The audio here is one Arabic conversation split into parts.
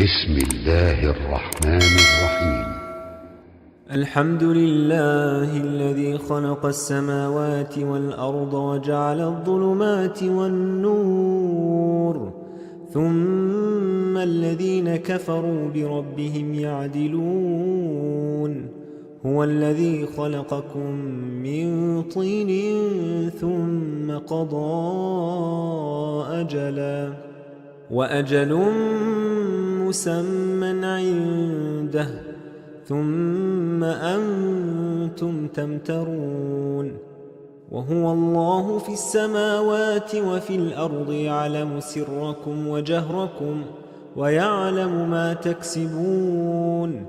بسم الله الرحمن الرحيم. الحمد لله الذي خلق السماوات والأرض وجعل الظلمات والنور، ثم الذين كفروا بربهم يعدلون. هو الذي خلقكم من طين ثم قضى أجلا، وأجل مسمى عنده، ثم أنتم تمترون. وهو الله في السماوات وفي الأرض، يعلم سركم وجهركم ويعلم ما تكسبون،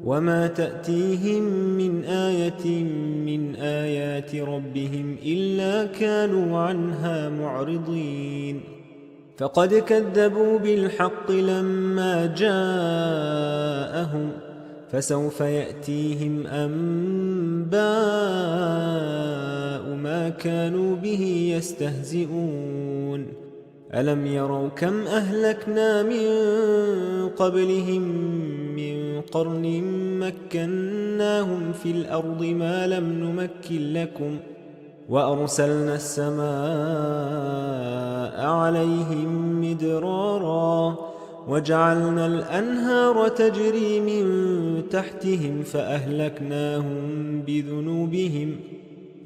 وما تأتيهم من آية من آيات ربهم إلا كانوا عنها معرضين. فقد كذبوا بالحق لما جاءهم، فسوف يأتيهم أنباء ما كانوا به يستهزئون. ألم يروا كم أهلكنا من قبلهم من قرن مكناهم في الأرض ما لم نمكن لكم، وأرسلنا السماء عليهم مدرارا، وجعلنا الأنهار تجري من تحتهم فأهلكناهم بذنوبهم،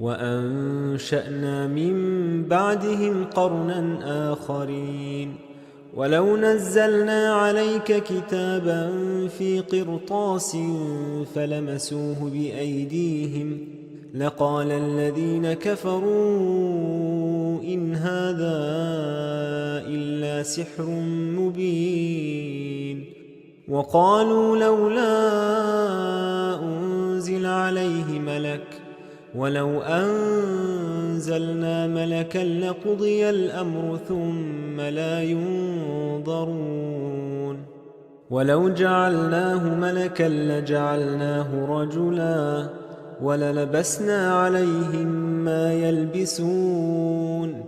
وأنشأنا من بعدهم قرنا آخرين. ولو نزلنا عليك كتابا في قرطاس فلمسوه بأيديهم لقال الذين كفروا إن هذا إلا سحر مبين. وقالوا لولا أنزل عليه ملك، ولو أنزلنا ملكا لقضي الأمر ثم لا ينظرون. ولو جعلناه ملكا لجعلناه رجلا، وللبسنا عليهم ما يلبسون.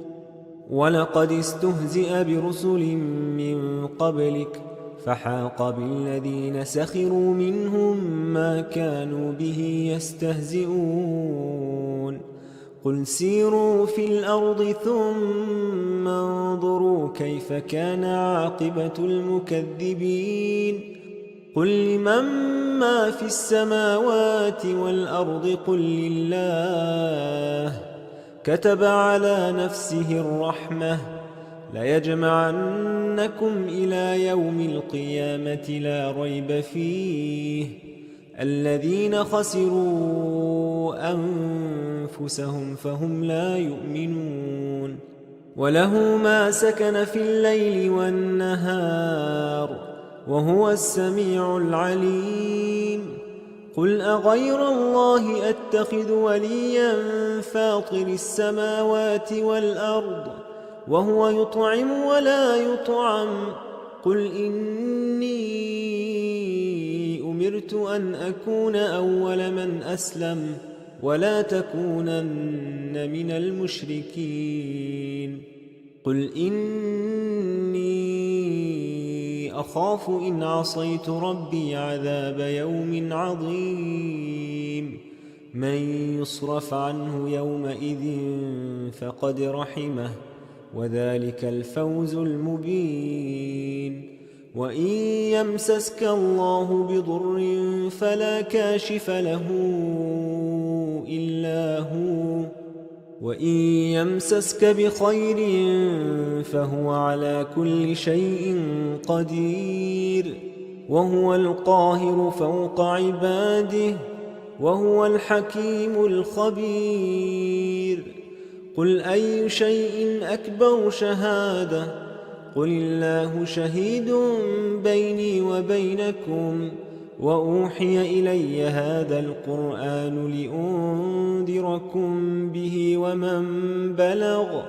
ولقد استهزئ برسل من قبلك، فحاق بالذين سخروا منهم ما كانوا به يستهزئون. قل سيروا في الأرض ثم انظروا كيف كان عاقبة المكذبين. قل لمن ما في السماوات والأرض قل لله، كتب على نفسه الرحمة ليجمعنكم إلى يوم القيامة لا ريب فيه. الذين خسروا أنفسهم فهم لا يؤمنون. وله ما سكن في الليل والنهار وهو السميع العليم. قل أغير الله أتخذ وليا فاطر السماوات والأرض وهو يطعم ولا يطعم. قل إني أمرت أن أكون أول من أسلم ولا تكونن من المشركين. قل إني أخاف إن عصيت ربي عذاب يوم عظيم. من يصرف عنه يومئذ فقد رحمه، وذلك الفوز المبين. وإن يمسسك الله بضر فلا كاشف له إلا هو، وإن يمسسك بخير فهو على كل شيء قدير. وهو القاهر فوق عباده، وهو الحكيم الخبير. قل أي شيء أكبر شهادة؟ قل الله شهيد بيني وبينكم. وأوحي إلي هذا القرآن لأنذركم به ومن بلغ.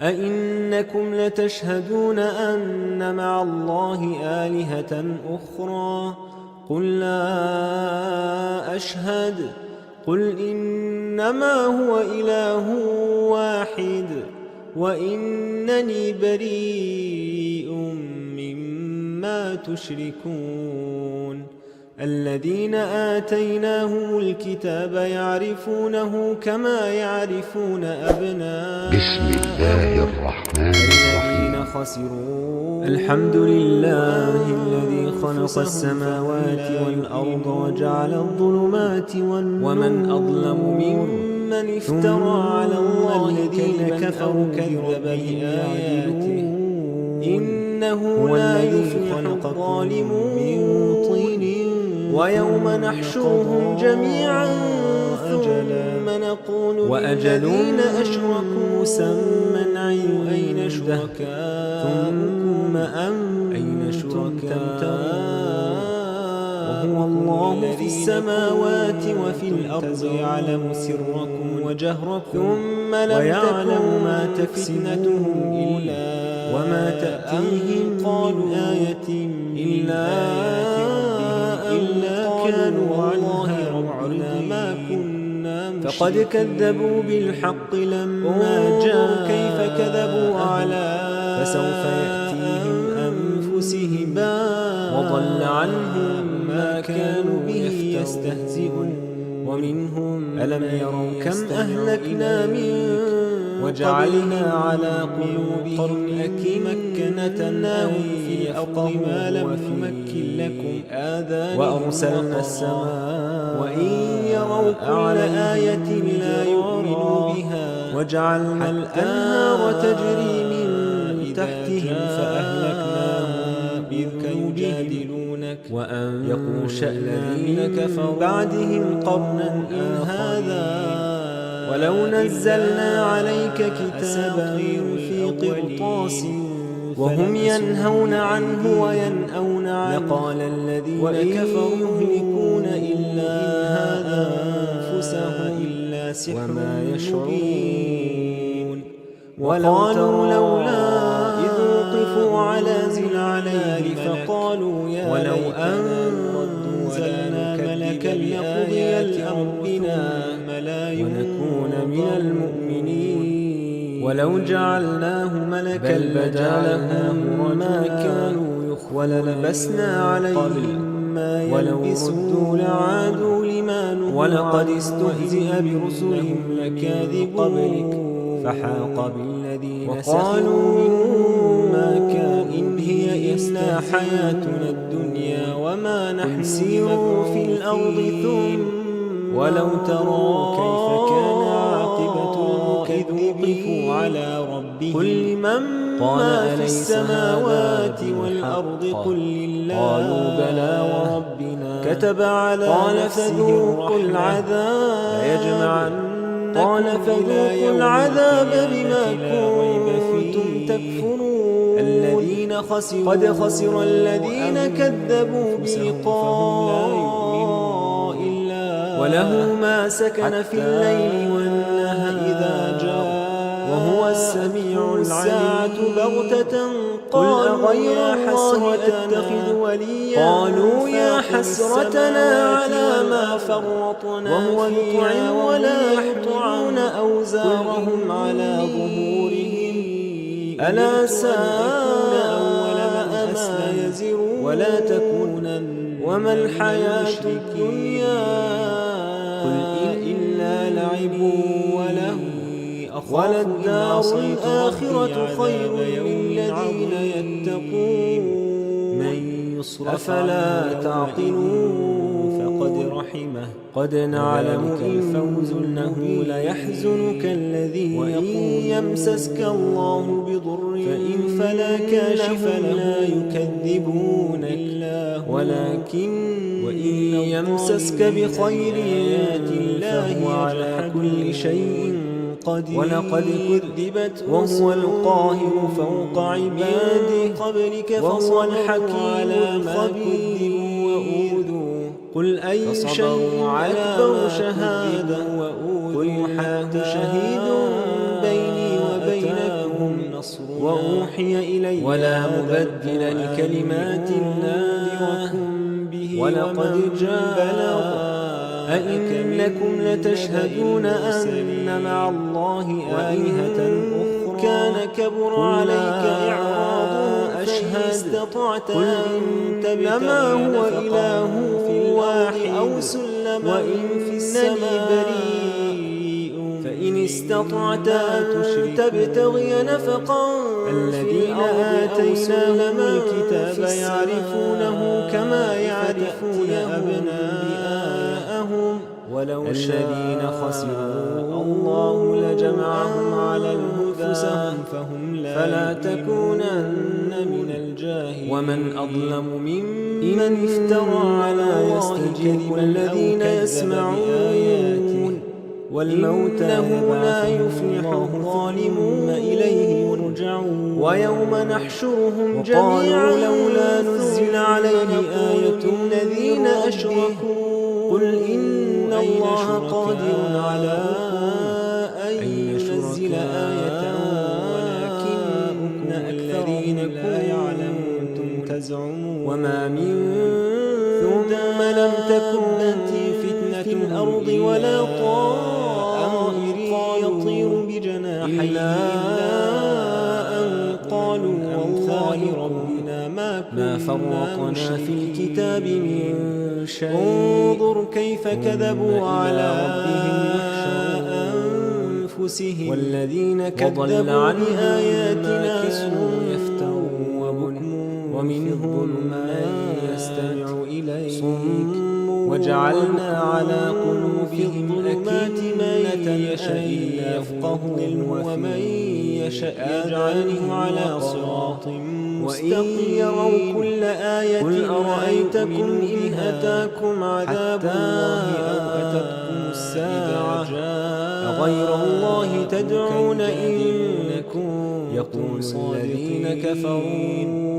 أئنكم لتشهدون أن مع الله آلهة أخرى؟ قل لا أشهد. قل إنما هو إله واحد وإنني بريء مما ما تشركون الذين آتيناهم الكتاب يعرفونه كما يعرفون أبناءهم بسم الله الرحمن الرحيم خسروا الحمد لله الذي خلق السماوات والأرض وجعل الظلمات والنور ومن أظلم ممن افترى على الله الذين كفروا كذب بآياته إنه لا يفلح الظالمون من طين ويوم نحشرهم جميعا ثم نقول للذين أشركوا مسمى أين شركاؤكم أين شركاؤكم وهو الله في السماوات وفي الأرض يعلم سركم وجهركم ثم لم تكن ما تفتنتهم إلا وما تأتيهم من آية إلا كانوا عنها ربنا ما كنا مشركين فقد كذبوا بالحق لما جاءوا كيف كذبوا على فسوف يأتيهم أنفسهم وضل عنهم ما كانوا به يستهزئون ومنهم ألم يروا كم أهلكنا من وجعلنا على قلوبهم أكنة في الأرض ما لم نمكن لكم آذان وأرسلنا السماء وإن يروا كل آية لا يؤمنوا بها وجعلنا الأنهار تجري من تحتهم فأهلكناهم بذنوبهم وأنشأنا الذين كفروا بعدهم قرنا إن هذا ولو نزلنا عليك كتابا في قرطاس وهم ينهون عنه وينأون عنه لقال الذين كفروا يهلكون إلا أنفسهم إلا سحر وما يشعرون وقالوا لولا إذ وقفوا على النار فقالوا يا ولو أنزلنا ملكا لقضي الأمر بنا ونكون من المؤمنين ولو جعلناه ملكا لجعلناه ما كانوا وللبسنا عليهم ما يلبسون لعادوا لما نهوا ولقد استهزئ برسل لكاذب قبلك فحاق بالذين وقالوا ما كان إن هي إلا حياتنا الدنيا وما نحن سيروا في الأرض ثم ولو ترى كيف كان عاقبة المكذبين على ربهم قل من ما في السماوات والأرض قل لله قالوا بلى وربنا كتب على فذوقوا العذاب قال فذوقوا العذاب بما كنتم تكفرون الذين خسروا قد خسر الذين كذبوا بلقاء الله وله ما سكن في الليل والنهار إذا جرى وهو السميع الساعة بغتة قالوا يا حسرتنا على ما فرطنا فيها ولا يحملون أوزارهم على ظهورهم ألا ساء ما يزرون ولا تكونن وما الحياة الدنيا قل إلا لعب وله وللدار الآخرة خير للذين يتقون أفلا تعقلون فقد رحمه قد نعلم الفوز إنه ليحزنك الذي وإن يمسسك الله بضر فلا كاشف له يكذبون الله ولكن وإن يمسسك بخير فهو على كل شيء قدير ولقد كذبت وهو القاهر فوق عباده قبلك وهو الحكيم الخبير وأوذوا قل أي شيء أكبر شهادة قل حاد شهيد بيني وبينكم وأوحي إلي ولا مبدل لكلمات الله ولقد جاء أئنكم لتشهدون أن مع الله آلهة أخرى كان كبر عليك إعراضهم استطعت أن إنما هو إله واحد أو سلم وإن في السماء بريء فإن استطعت أن تبتغي نفقا الذين آتيناهم الكتاب يعرفونه كما يعرفون أبناءهم ولو الذين خسروا الله لجمعهم على أنفسهم فلا تكونن من الجاهلين ومن أظلم ممن افترى على الله كذبا الذين يسمعون والموتى لا يفلح الظالمون إليه يرجعون ويوم نحشرهم جميعا لولا نزل عليه آية الذين أشركوا قل إن الله قادر على أن ينزل آية ولكن أكثرهم لا يعلمون تزعمون وما من ثم لم تكن فتنة في الأرض ولا طائر يطير بجناحيه إلا أن قالوا والله ربنا ما فرطنا في الكتاب من شيء انظر كيف كذبوا على أنفسهم والذين كذبوا بآياتنا يفترون ومنهم من يستمع إليك وجعلنا على قلوبهم أكنة يشاء يفقهون ومن يشاء يجعله على صراط مستقيم يروا كل آية قل أرأيتكم إن أتاكم عذاب الله أو أتتكم الساعة أغير الله تدعون إن يقول الذين كفروا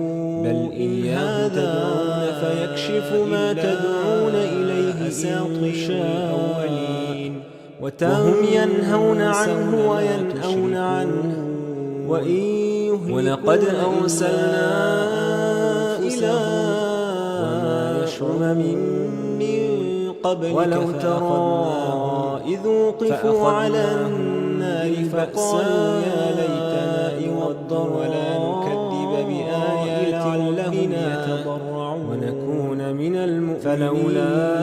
بل إن هذا فيكشف ما تدعون إليه ساطشاء وهم ينهون عنه وينأون عنه ولقد أرسلنا إلى من قبلك ولو ترى إذ وقفوا على النار فقالوا يا ليتنا يرد ولا نكذب بآيات ربنا ونكون من المؤمنين فلولا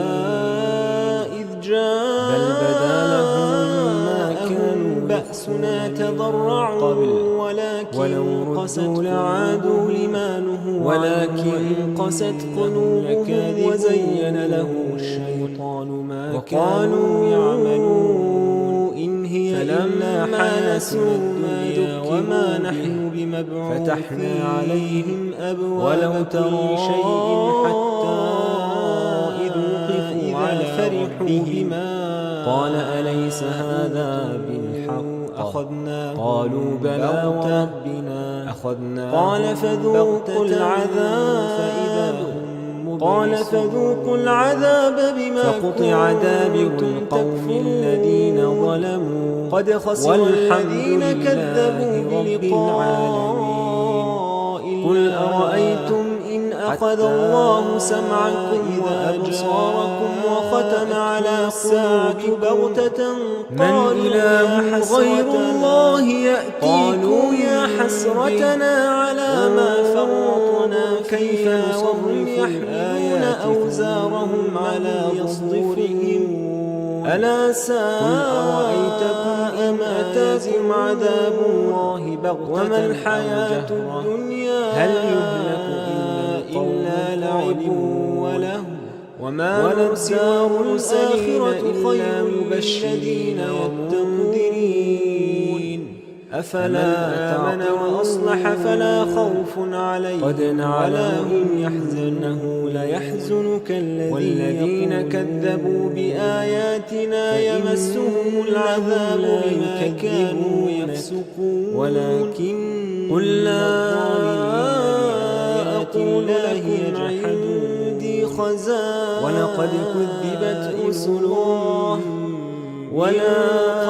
إذ جاء بل بدا لهم ما كانوا بأسنا تضرعوا ولكن قست لعادوا لما نهوا ولكن قست قلوبهم وزين لهم الشيطان ما كانوا يعملون إن هي إلا حنسوا الدنيا وما نحن بمبعوثين فتحنا عليهم أبواب كل شيء حتى إذ وقفوا على فرحوا بما قال أليس هذا بالحق قالوا بلى وربنا قال فذوقوا العذاب بما فقطع دابر القوم الذين ظلموا قد خسروا الذين كذبوا بلقاء قل أرأيتم إن أخذ الله سمعكم وأبصاركم وختم على الساعة بغتة من إله غير الله يأتيكم يا حسرتنا على ما فرطنا كيف وهم يحملون أوزارهم على ظهورهم ألا ساء إن أتاكم عذاب الله بغتة وما الحياة الدنيا هل يهلك إلا لعب وله وما نرسل الآخرة خير للذين والتنذرين أفلا آمن وأصلح فلا خوف عليهم ولا هم يحزنه ليحزنك والذين كذبوا بآياتنا يمسهم العذاب بما كانوا يفسقون ولكن قل لا أقول لكم عندي خزائن ولقد كذبت رسل ولا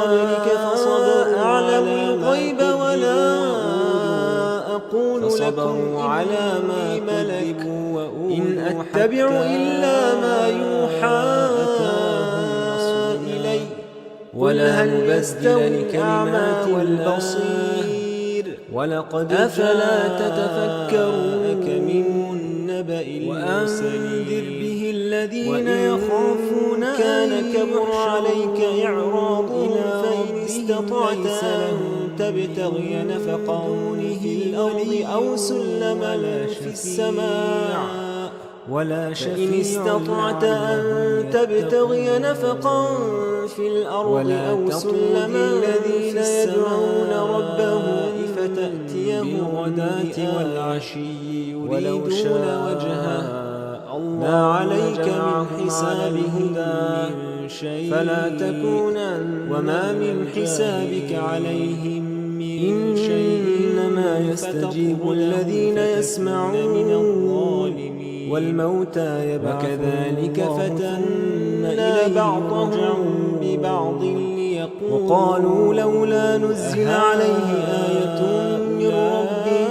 قبلك فصبروا أعلم الغيب ولا أقول لكم على ما ملك إن أتبع إلا ما يوحى إلي قل هل يستوي الأعمى والبصير ولقد أفلا تتفكرون من النبأ وأنذر به الذين يخافون كان كبر عليك إعراضهم فإن استطعت أن تبتغي نفقا في الأرض أو سلما في السماء فإن استطعت أن تبتغي نفقا في الأرض أو سلما الذين يدعون ربهم فتأتيهم بالغداة والعشي يريدون وجهه ما عليك من حسابهم من شيء فلا تكونن وما من حسابك عليهم من شيء إنما يستجيب الذين يسمعون من الظالمين والموتى يبعثون وكذلك فتنا بعضهم ببعض وقالوا لولا نزل عليه آية من ربه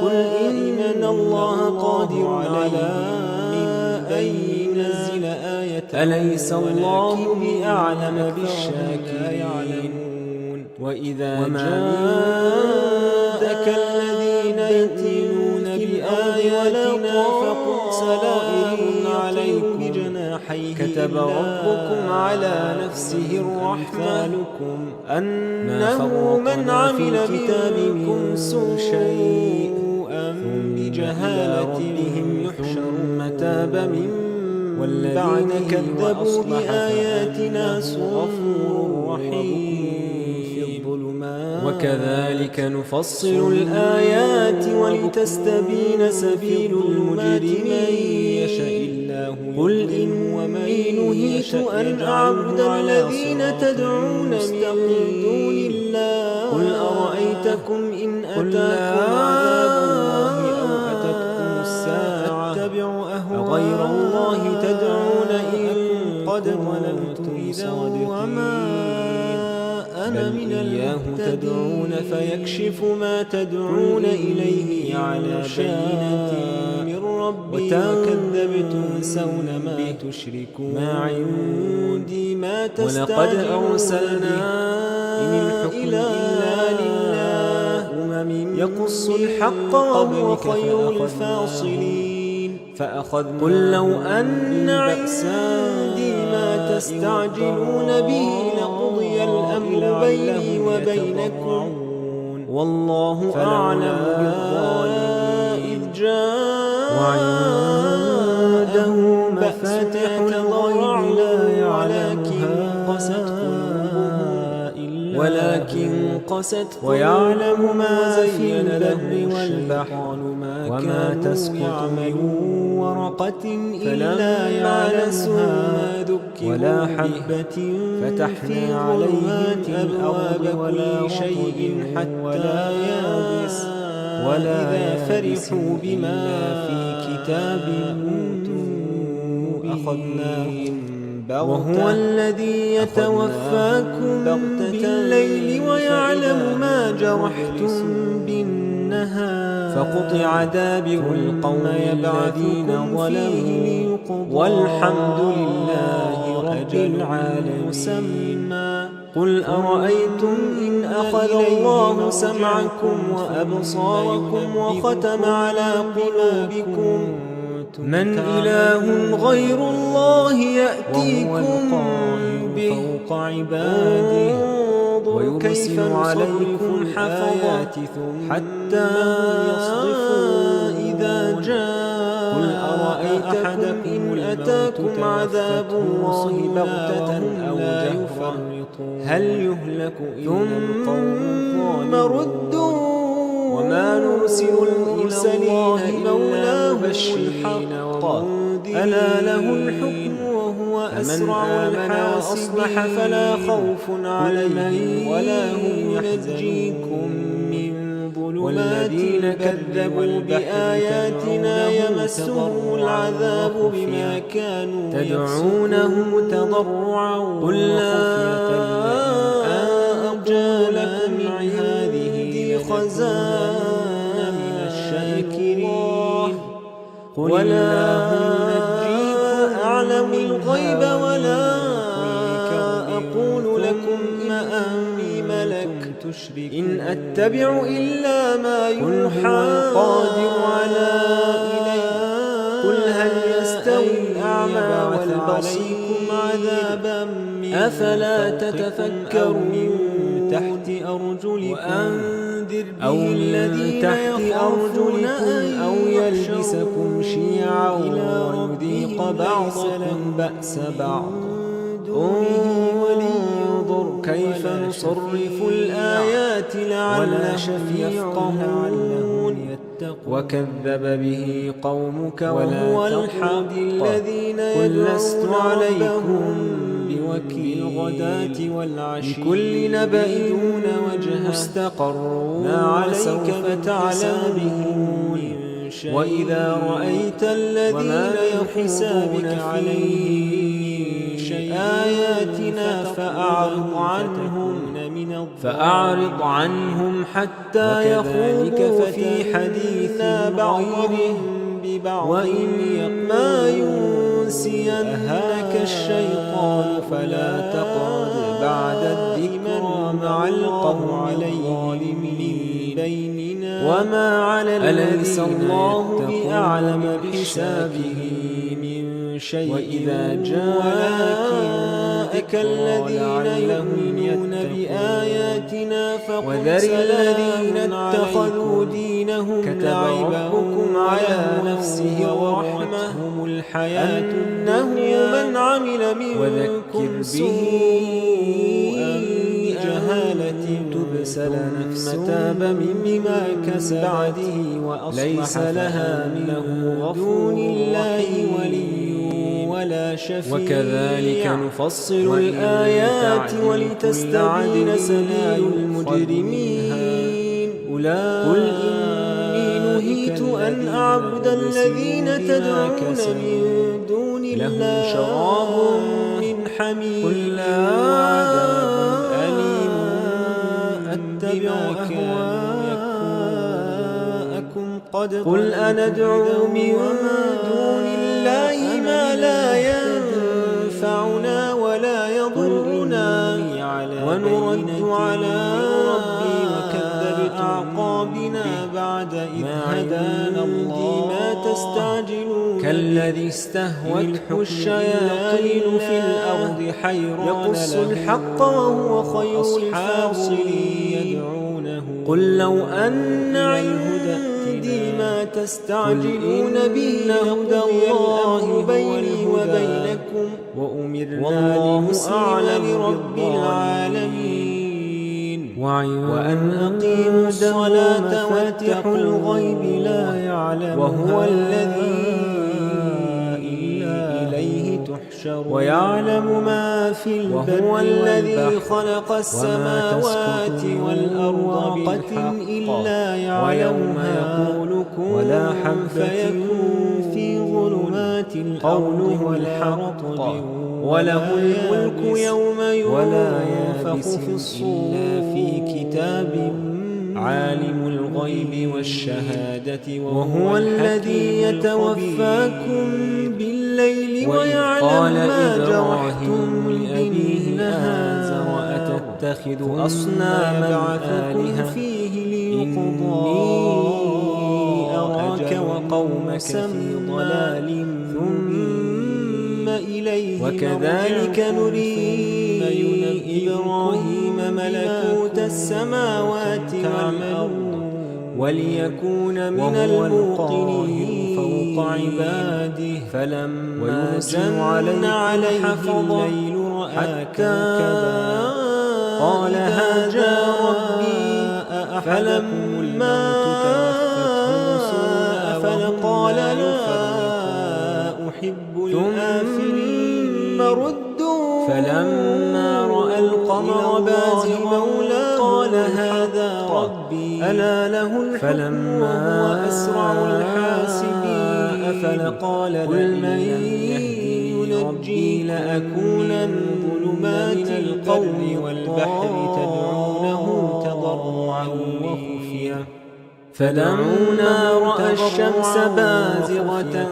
قل إن الله قادر على أن ينزل آية أليس الله بأعلم بالشاكرين وإذا جاءك الذين يؤمنون بآياتنا فقل سلام عليكم بجناحيه كتب ربكم على نفسه الرحمة أنه من عمل بكتابكم سوءا بجهالة بهم يحشر متاب من والذين كذبوا بآياتنا غفور رحيم وكذلك نفصل الآيات ولتستبين سبيل المجرمين قل إني نهيت أن أعبد الذين تدعون من دون الله قل أرأيتكم إن أتاكم عذاب الله أو أتتكم الساعة أتبع أغير الله تدعون إن قد ضللت إذا وما أنا من إياه تدعون فيكشف ما تدعون إليه على بينة من ربي وكذبتم سون ما تشركون ما عندي ما تستعجلون ولقد أرسلنا إن الحكم إلا لله يقص الحق وهو خير الفاصلين فأخذنا قل لو أن عندي ما تستعجلون به لقضي الأمر بيني وبينكم والله أعلم بالظالمين إذ جاء وعنده مفاتح الغيب لا يعلمها ولكن قست ويعلم ما في البر والبحر وما تسقط من ورقة إلا يعلمها ولا حبة فتحنا عليه الأرض ولا شيء حتى يابس ولا إذا فرحوا بما في كتاب أخذناهم وهو الذي يتوفاكم بالليل ويعلم ما جرحتم بالنهار فقطع دابر القوم الذين ظلموا والحمد لله رب العالمين قل أرأيتم إن أخذ الله سمعكم وأبصاركم وختم على قلوبكم من إله غير الله يأتيكم به فوق عباده ويرسل عليكم حفظات حتى يصدفوا إذا جاء قل أرأيت أحدكم إن أتاكم عذاب الله بغتة أو جهرا هل يهلك إلا القوم ردوا وما نرسل المرسلين إلا بشيرين ومنذرين ألا له الحكم وهو أسرع الحاسبين فلا خوف عليهم ولا هم يحزنون من والذين كذبوا بآياتنا يمسهم العذاب بما كانوا تدعونه تضرعا وخفية أقول لكم من هذه خزائن من الشاكرين ولا أعلم الغيب ولا أقول لكم إني ملك تشركون إن أتبع إلا ما يوحى القادر على قل هل يستوي الأعمى والبصير عذابا أفلا تتفكرون تحت أرجلكم وأنذر به الذين يخافون أو يلبسكم شيعا ويذيق بعضكم بأس بعض انظر كيف نصرف الآيات لعلهم يفقهون وكذب به قومك وهو الحق الذين قل لست عليكم بوكيل الغداة والعشي لكل نبأ دون وجه مستقر ما عليك فتعلمون وإذا رأيت الذين يحسابك عليه آياتنا فأعرض عنهم حتى يخوضوا في حديث بعضهم ببعض وإما ينسينك الشيطان فلا تقعد بعد الذكرى مع القوم الظالمين بيننا وما على أليس الله بأعلم بحسابه شيء وإذا جاءك الذين يؤمنون بآياتنا وذر الذين اتخذوا دينهم لعبا على نفسه ورحمهم الحياة أنه من عمل منكم سوءا بجهالة تبسل نفس تاب مما كسب بعده وأصلح لها منه دون الله ولي ولا شفيع وكذلك نفصل الآيات ولتستبين سبيل المجرمين قل إني نهيت أن أعبد الذين تدعون من دون الله شراب من حميم قل لا أليم أتبع أهواءكم قل أندعو من دون الله ما لا ينفعنا ولا يضرنا ونرد على أعقابنا بعد إذ هدانا الله ما تستعجلون كالذي استهوته الشياطين في الأرض حيران يقص الحق وهو خير الفاصلين يدعونه قل لو أن عندي ما تستعجلون به لهدى الله بيني وبينكم وأمرنا لنسلم لرب العالمين وأن أقيموا الصلاة واتقوا الغيب لا يعلم وهو الذي إليه تحشر ويعلم ما في البر وهو الذي خلق السماوات والأرض بالحق إلا يعلمها ولا فيكون في ظلمات الأرض والحق وله الملك يوم ينفخ في الصور في كتاب عالم الغيب والشهادة وهو الذي يتوفاكم بالليل ويعلم ما جرحتم بالنهار وأتتخذ أصناما آلهة فيه ليقضى أراك وقومك في ضلال ثم إليه وكذلك نري إبراهيم ملكوت السماوات والأرض وليكون من الموقنين فوق عباده فلما جن عليه الليل رأى كوكبا قال هذا ربي فلما أفل قال لا أحب الآفلين ردوا فلما رأى القمر بازغا قال هذا ربي ألا له الحكم وهو أسرع الحاسبين أفل قال قل من ينجي لأكونن ظلمات القوم والبحر تدعونه تضرعا وخفيا فدعونا رأى الشمس بازغة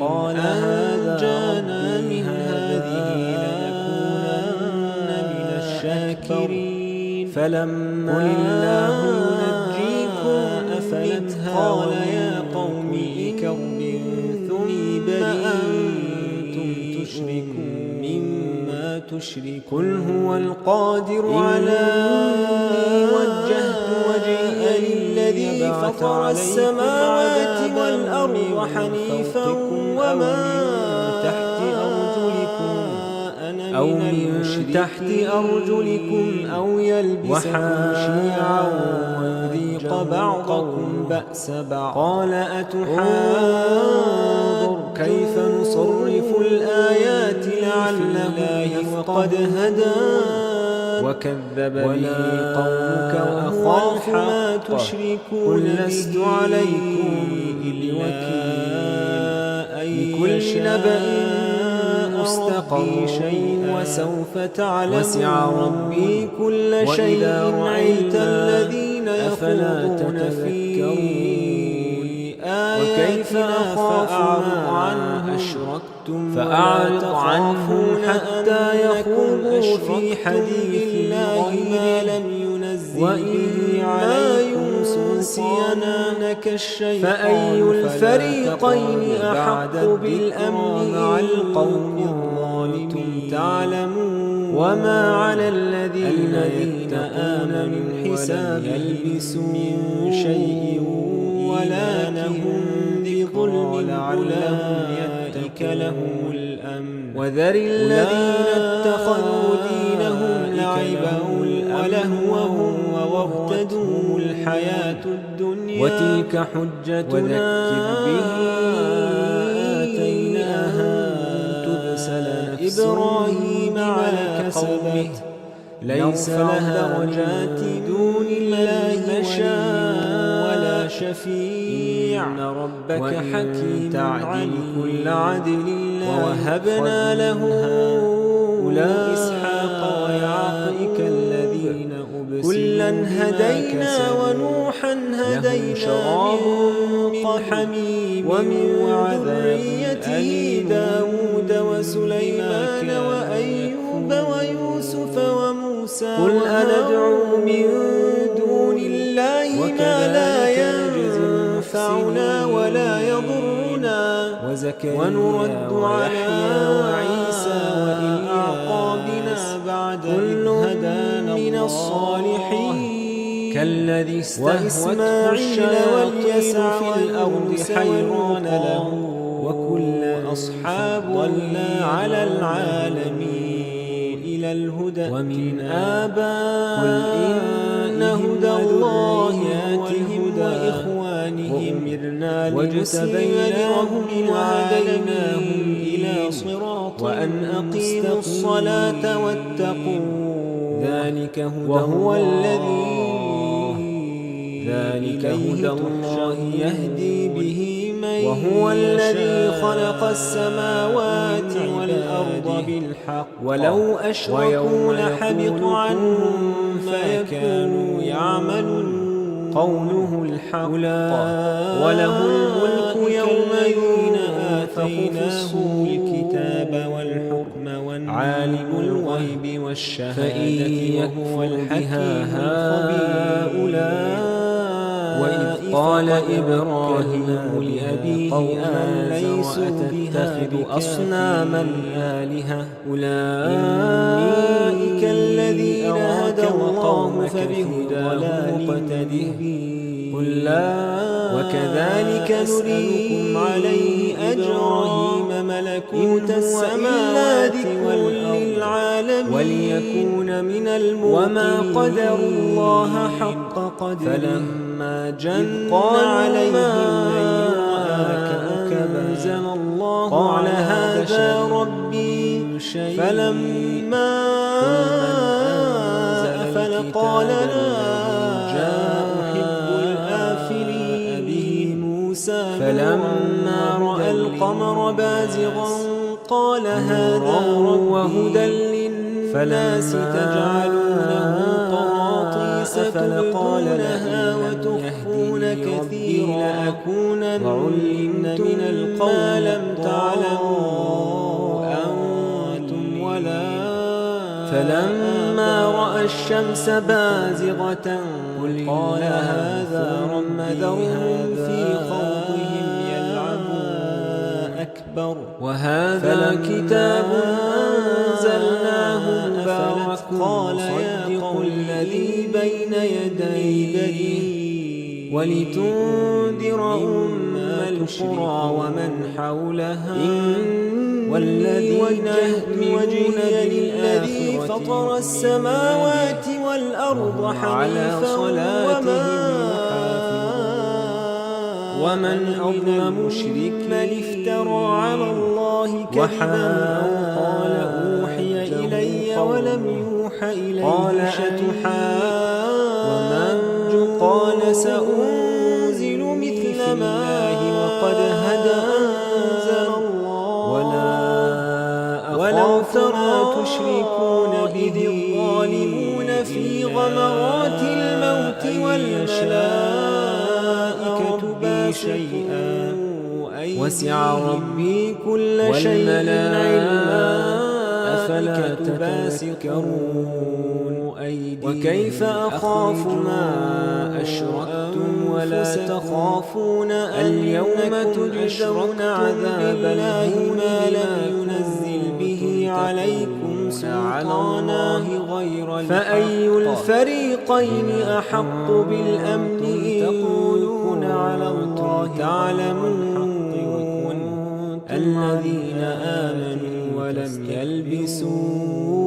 قال أنجانا من هذه لنكونن من الشاكرين فلما الله ينجيكم منها قال يا قوم كرب ثم أنتم تشركون مما تشركون قل هو القادر على وجهت وجهي للذي فطر السماوات والأرض حنيفا وما أو من تحت أرجلكم أو يلبسكم شيعا ويذيق بعضكم بأس بعض قال أتحاضر كيف نصرف الآيات لعلهم وقد هدى وكذب به قومك وأخاف ما تشركون قل لست عليكم بوكيل لكل نبأ مستقر شيء وسوف تعلمون وسع ربي كل شيء علما الذين يخوضون في وكيف أخاف ما أشركتم فأعرض عنهم حتى يخوضوا في حديث غيره لم ينزل به عليكم سلطانا فأي الفريقين أحق بالأمن مع القوم الظالمين تعلمون وما على الذين يتقون من حساب يلبسون شيء ولا لهم بظلم أولئك لهم الأمن وذر الذين اتخذوا دينهم لعبا ولهوا وارتدوا الحياة الدنيا وتلك حجتنا آتيناها تبسل نفس إبراهيم على قومه ليس لها درجات دون الله ولا شفيع إن ربك حكيم تعدل كل عدل ووهبنا له إسحاق ويعقوب الذين كلا هدينا ونوحا هدينا من حميم ومن ذريته داود وسليمان وأيوب ويوسف وموسى قل أندعو من دون الله ما لا ينفعنا ولا يضرنا ونرد على وعيسى وإعقابنا بعد إذ هدانا من الصالحين كالذي وإسماعيل واليسع في الأرض حيران له وكل أصحاب ضلنا على العالمين إلى الهدى ومن آباء قل إن هدى الله ياتهم وإخوانهم واجتبيناهم وهديناهم إلى صراط وأن أقيموا الصلاة واتقوا ذلك هدى الله يهدي به من وهو الذي خلق السماوات والأرض بالحق ولو أشركوا لحبط عنهم ما كانوا يعملون قوله الحق وله الملك يوم آتيناه الكتاب والحكم عالم الغيب والشهادة وهو الحكيم هؤلاء وإذ قال إبراهيم لأبيه ليسوا تتخذ أصناما آلهة أولئك الذين هدى الله فبهداه مقتده قل لا وكذلك نريكم عليه إبراهيم ملكوت السماوات والأرض وليكون من الموقنين وما قدروا الله حق قدره فلما جن عليه الليل كوكبا أنزل الله قال هذا ربي فلما أفل قال لا فلما رأى القمر بازغا قال هذا وهدى للناس تجعلونه قراطيس تبدونها وتخفون كثيرا وعلمت من القول لم تعلموا أنتم ولا فلما رأى الشمس بازغة قال هذا ربي ذرهم في خوضهم يلعبون أكبر وهذا كتاب أنزلناه مبارك مصدق الذي بين يديه ولتنذر القرى ومن حولها والذين يهدون للذي فطر السماوات والأرض حنيفا ومن أظلم ممن افترى على الله كذبا أو قال أوحي إلي ولم يوح إليه شيء ومن قال سأنزل مثل ما وقد أنزل الله ولو ترى تشركون به الظالمون في غمرات الموت والملائكة بشيئا وسع ربي كل شيء علما أفلا تتذكرون وكيف أخاف ما أشركتم ولا تخافون اليوم تجزون عذاب الله ما لم ينزل به عليكم سلطانا فأي الفريقين أحق بالأمن إن كنتم على الله تعلمون الذين آمنوا ولم يلبسون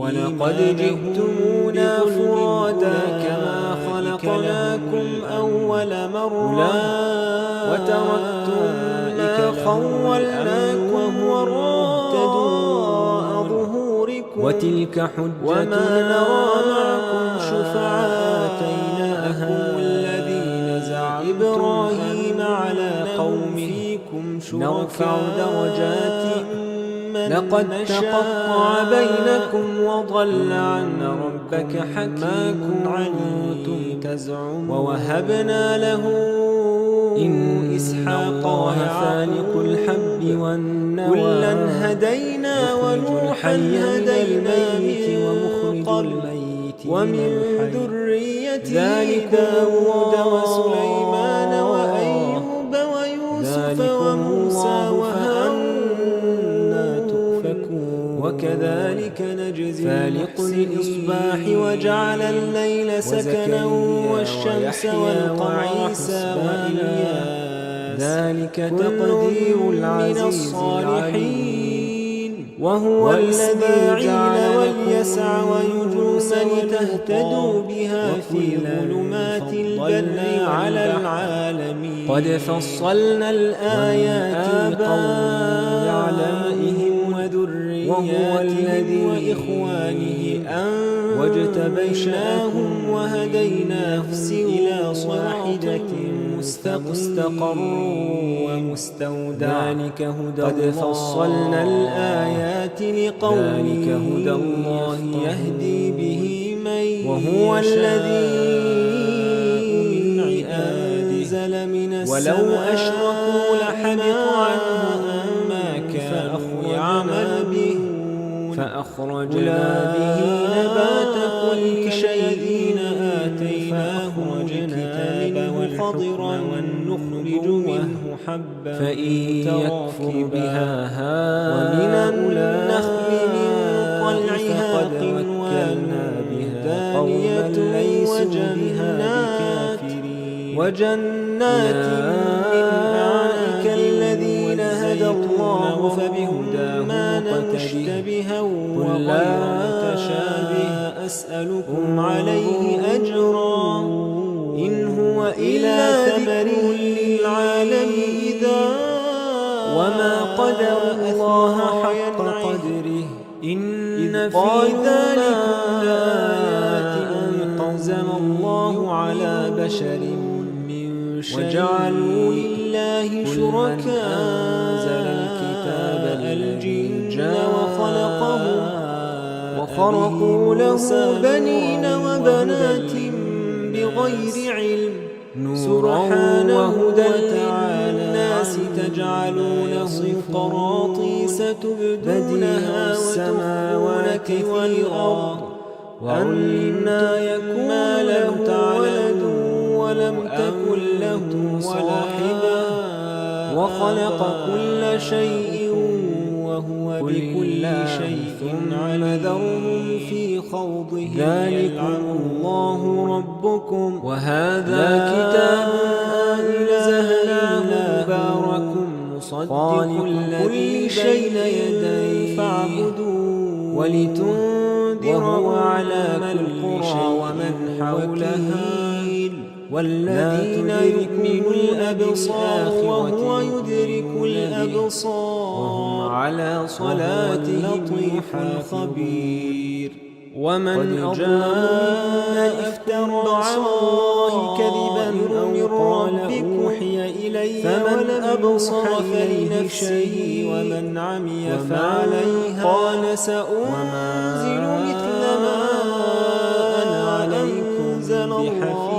ولقد جئتمونا فرادا كما خلقناكم أول مرة وتركتم ما خولناكم وراء ظهوركم وتلك حجتنا وما نرى معكم شفعاء الذين زعمتم إبراهيم على قومه نرفع درجات لقد تقطع بينكم وضل عنا ربك حكما كنتم تزعمون ووهبنا له إسحاق وفالق الحب والنوى كلا هدينا ونوحا هدينا من قبل ومن ذريته داود وسليمان وأيوب ويوسف وموسى وهارون وكذلك نجزي فالق الإصباح وجعل الليل سكنا والشمس والقمر وإلياس ذلك تقدير العزيز العليم وهو الذي جعل واليسع ويجوس لتهتدوا بها في ظلمات البر على العالمين قد فصلنا الآيات لقوم يعلمهم وهو الذي وإخوانه واجتبيناهم وهديناهم إلى صاحبة مستقر ومستودع ذلك هدى قد فصلنا الآيات لقوم هدى الله يهدي به من وهو الذي أنزل من السماء ولو أشركوا لحبط عنهم ما كانوا يعملون فأخرجنا به نبات كل شيء آتيناه الكتاب خضرا ونخرج منه حبا فإن يكفر بها هؤلاء ومن النخل من طلعها قنوان دانية وجنات من أعناب الذين هدى الله فبهداه مقتده وغير متشابه أسألكم عليه أجرا إن هو إلا ذكر للعالمين إذا وما قدر الله حق قدره إن في ذلك لآيات أنزل الله على بشر من شيء وجعلوا لله شركاء أنزل الكتاب الجن وخرقوا له بنين وبنات بغير علم سبحانه وتعالى الناس تجعلونه قراطيس تبدونها السماوات والأرض أنى يكون له ولد ولم تكن له صاحبة وخلق كل شيء وهو بكل شيء عليم ذرهم في خوضهم ذلكم الله ربكم وهذا كتاب أنزلناه مبارك مصدق الذي بين يديه فاعبدوه ولتنذر أعلام القرى ومن حولها والذين يؤمنون الأبصار وهو يدرك الأبصار وهم على صلاتهم خبير ومن أظلم افترى على الله كذبا أو ربك أوحي إلي فمن أبصر فلنفسه ومن عمي فعليها قال سأنزل مثل ما أنا عليكم بحفيظ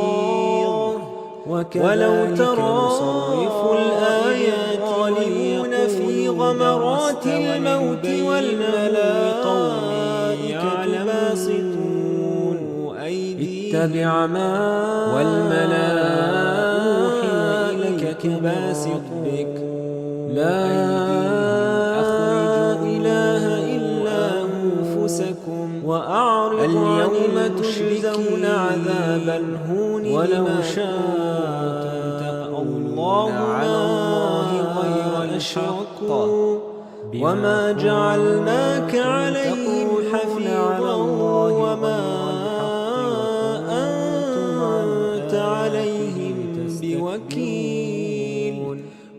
ولو ترى نصرف الآيات وليون في غمرات الموت والملائكة باسطون أيديهم اتبع ما والملائكة باسط بك لا إله إلا أنفسكم وأعرض اليوم تجزون عذاب الهون ولو شاء الله على الله غير أشركوا وما جعلناك عليهم حفيظا وما أنت عليهم بوكيل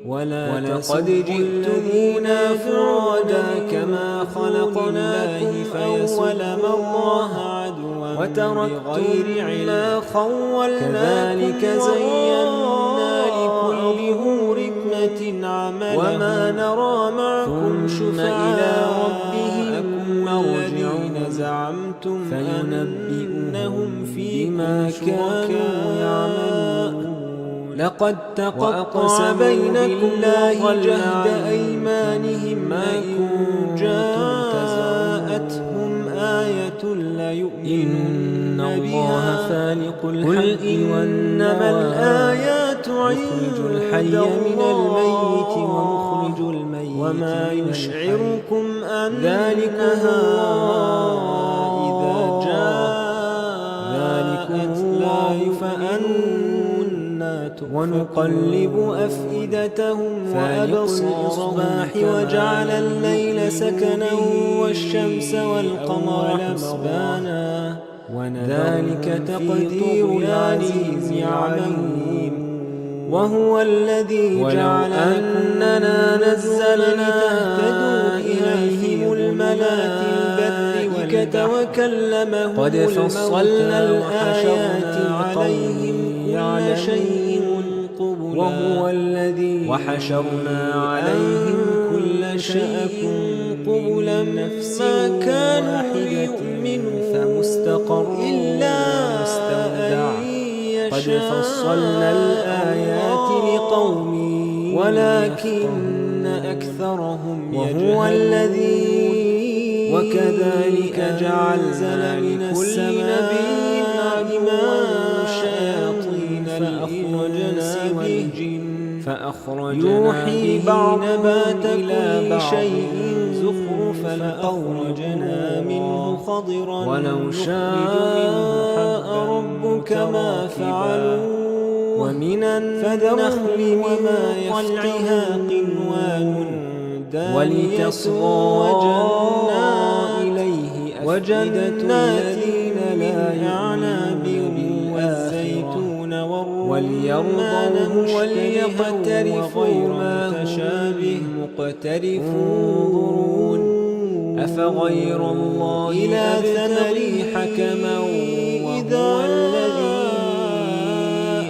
ولقد جئتمونا فرادا كما خلقناكم أول مرة وتركتم ما خولناكم زينا لكل ركمة عملا وما نرى معكم شفعاءكم الذين زعمتم أنهم فيما كانوا يعملون لقد تقطع بينكم جهد أيمانهم إن جاءتهم آية ليؤمنن بها فالق الحب وإنما الآيات عند الحي من الميت ومخرج الميت وما يشعركم أن ذلكها إذا جاءت لا ونقلب أفئدتهم وأبصارهم وجعل الليل سكنا والشمس والقمر حسبانا ذلك تقدير العزيز العليم وهو الذي جعل أننا نزلنا تهتدوا إليهم الملائكة وكلمهم قد فصلنا الآيات عليهم كل شيء وهو الذي وحشرنا عليهم كل شيء قبلا ما كانوا ليؤمنوا فمستقر إلا مستودع قد فصلنا الآيات لقوم ولكن أكثرهم وهو الذي وكذلك جعلنا لكل نبي عدوا شياطين فأخرجنا والجن يوحي بعضنا إلى شيء زخرفا فأخرجنا منه خضرا ولو شاء ربك ما فعلوا ومن النخل وما طلعها قنوان ولتصغى إليه وجنات لا يعناب والزيتون والرمان وليقترفوا ما متشابه مقترفون أفغير الله إلى ثمري حكما وهو الذي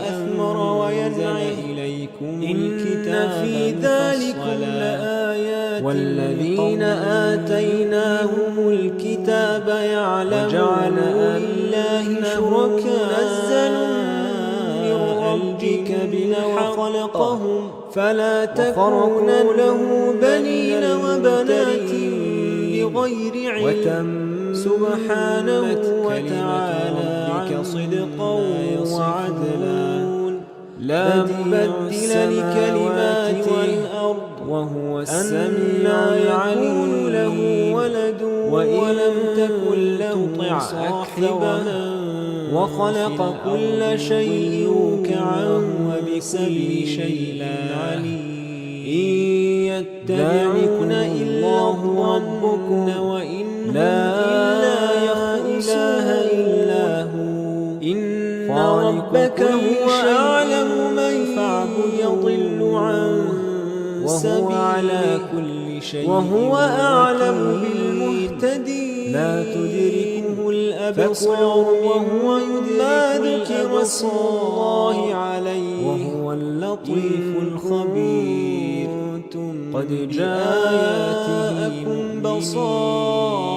أثمر وينزل إليكم الكتاب في ذلك لآيات والذين آتيناهم الكتاب يعلمون لله شركاء نزلوا من ربك بالحق فلا تكونوا له بنين وبنات بغير علم سبحانه وتعالى صدقا وعدلا لا مبدل لكلماته وهو السميع العليم له ولد ولم تكن له صاحبة وخلق كل شيء وبكل شيء عليم إن يتبعون إلا الظن وإن لا إله إلا هو إن ربك هو أعلم من يضل عن سبيله وهو أعلم بالمهتدين لا تدركه الأبصار وهو يدرك اسم الله عليه وهو اللطيف الخبير قد جاءكم بصائر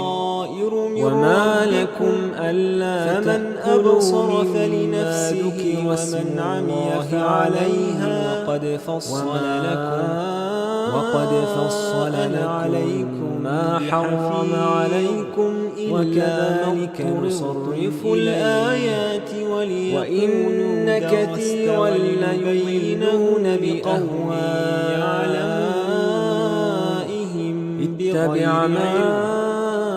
من وما لكم ألا فمن أبصر فلنفسه ومن عمي فعليها وقد فصل عليكم ما حرم عليكم وكذلك نصرف الآيات وإن كثيرا ليضلون بأهوائهم اتبع ما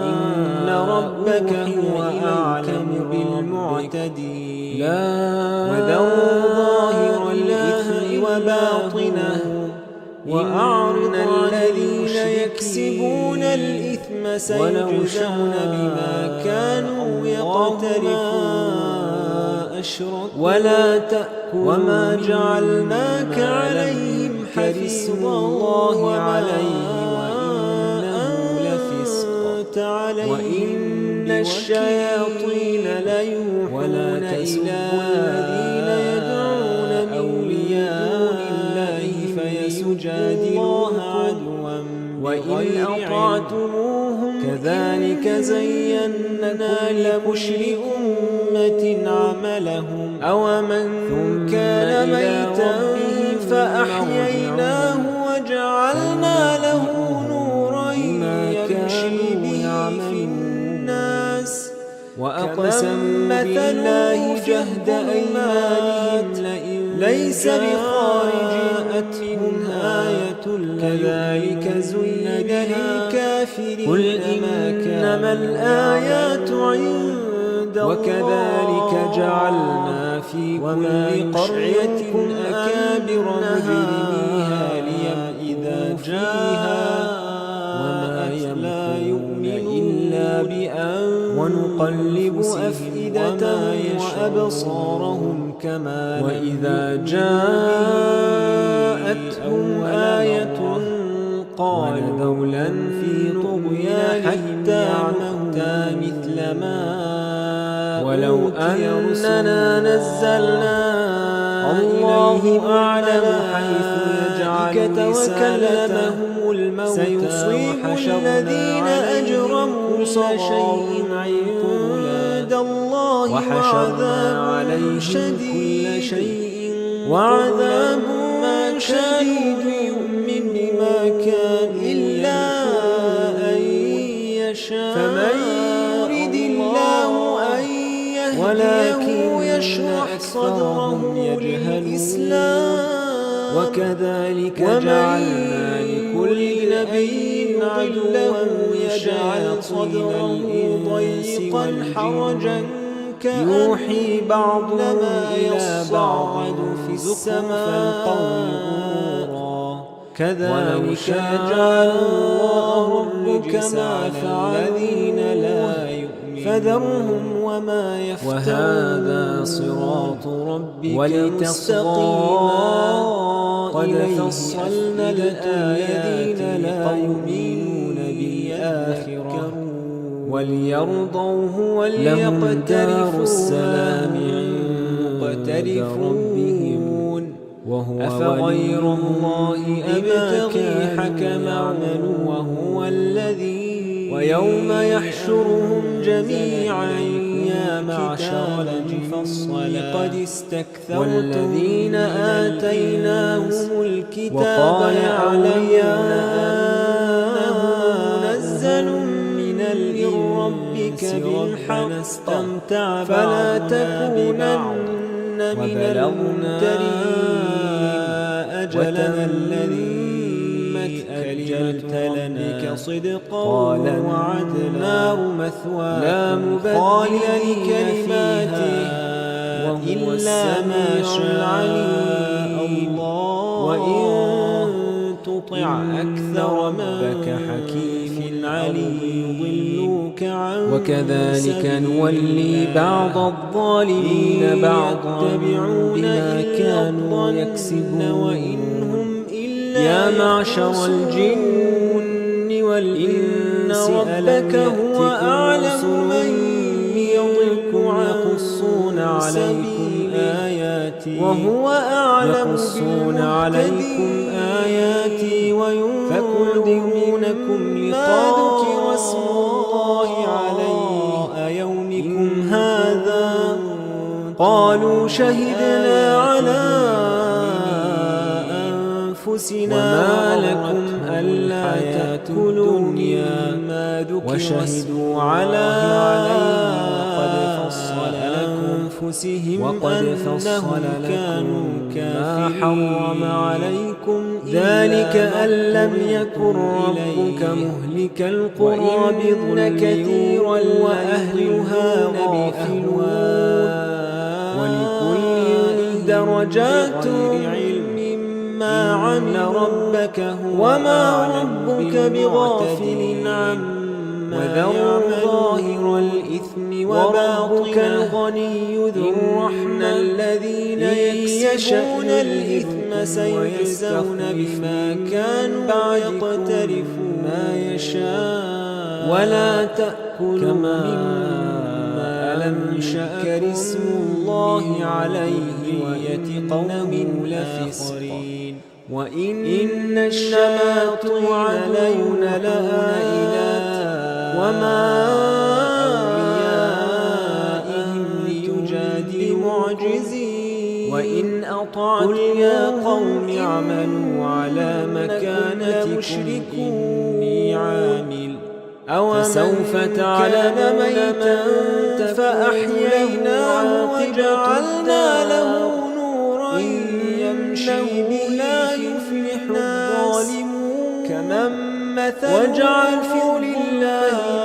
إن ربك هو أعلم بالمعتدين وذروا ظاهر الإثم وباطنه وأعرض الذين يكسبون الإثم سيجزون بما كانوا يقترفون وما جعلناك عليهم حفيظا الله عليه وإن الشياطين ليوحون إلى الذين يدعون أولياء الله فيسجادلون عدوا وإن أطعتموهم كذلك زينا لكل أمة عملهم أومن كان ميتا فأحييناه وجعلنا له نورا يمشي به في الناس وأقسموا بالله جهد أيمانهم ليس بخارج منها آية كذلك زين للكافرين قل إنما الآيات عند الله وكذلك جعلنا في كل قرية أكابر مجرميها إذا جاءها وما يمكرون إلا بأن ونقلب أفئدتهم وأبصارهم كما وإذا جاءتهم آية قال ذولا في طغيانهم حتى مثل ما ولو أننا نزلنا الله أعلم حيث يجعل وكلمهم الموتى سيصيب الذين أجرموا شيء عند الله وعذاب شديد يؤمن بما كان إلا أن يشاء فمن يرد الله أن يهديه يشرح صدره للإسلام وكذلك جعلنا لكل نبي عدوا يجعل صدره ضيقا حرجا يوحي بعضنا إلى بعض في السماء كذلك جعل الله الرجس على الذين لا يؤمنون فذرهم وما يفترون وهذا صراط ربك مستقيما قد فصلنا الآيات لقوم بالآخرة وليرضوه وليقترفوا السلام عند ربهم وهو أفغير الله أبتغي حكما وهو الذي ويوم يحشرهم جميعا يا معشر الجن قد استكثرتم والذين آتيناهم الكتاب يعلمون أنه منزل بالحق استمتع فلا تكونن من الممترين أجلنا الذي أجلت لنا صدقا وعدلا مثوى لا مبدل لكلماته إلا ما شاء الله وإن تطع أكثر ربك حكيم عليم يضلوك عن وكذلك نولي بعض الظالمين بعضا بما كانوا يكسبون وإنهم يا معشر الجن والإنس ربك هو أعلم من يضلكم يقصون عليكم آياتي وهو أعلم عليكم آياتي وينذرونكم لقاء اسم الله عليه يومكم هذا قالوا شهدنا على وما لكم ألا تأكلوا مما ذكر وشهدوا على قد فصل أنفسهم أنهم كانوا كافرين ما حرم عليكم ذلك أن لم يكن ربك مهلك القرى بظلم كثيرا وأهلها غافلون ولكل درجات ما عمل ربك وما ربك بغافل عما يعمل ظاهر الإثم وباطن الغني ذو الرحمة الذين يكسبون الإثم سيجزون بما كانوا يقترفون ما يشاء ولا تأكلوا مما لم يذكر اسم الله عليه وإنهم لفسقين وإن الشياطين لينادون وما أوليائهم لتجادل معجزين وإن أطعتم يا قوم اعملوا على مكانتكم إني عامل فسوف تعلم ميتا فأحييناه وجعلنا له نورا يمشي به لا يفلح الظالمون كمن مثل وجعلوا لله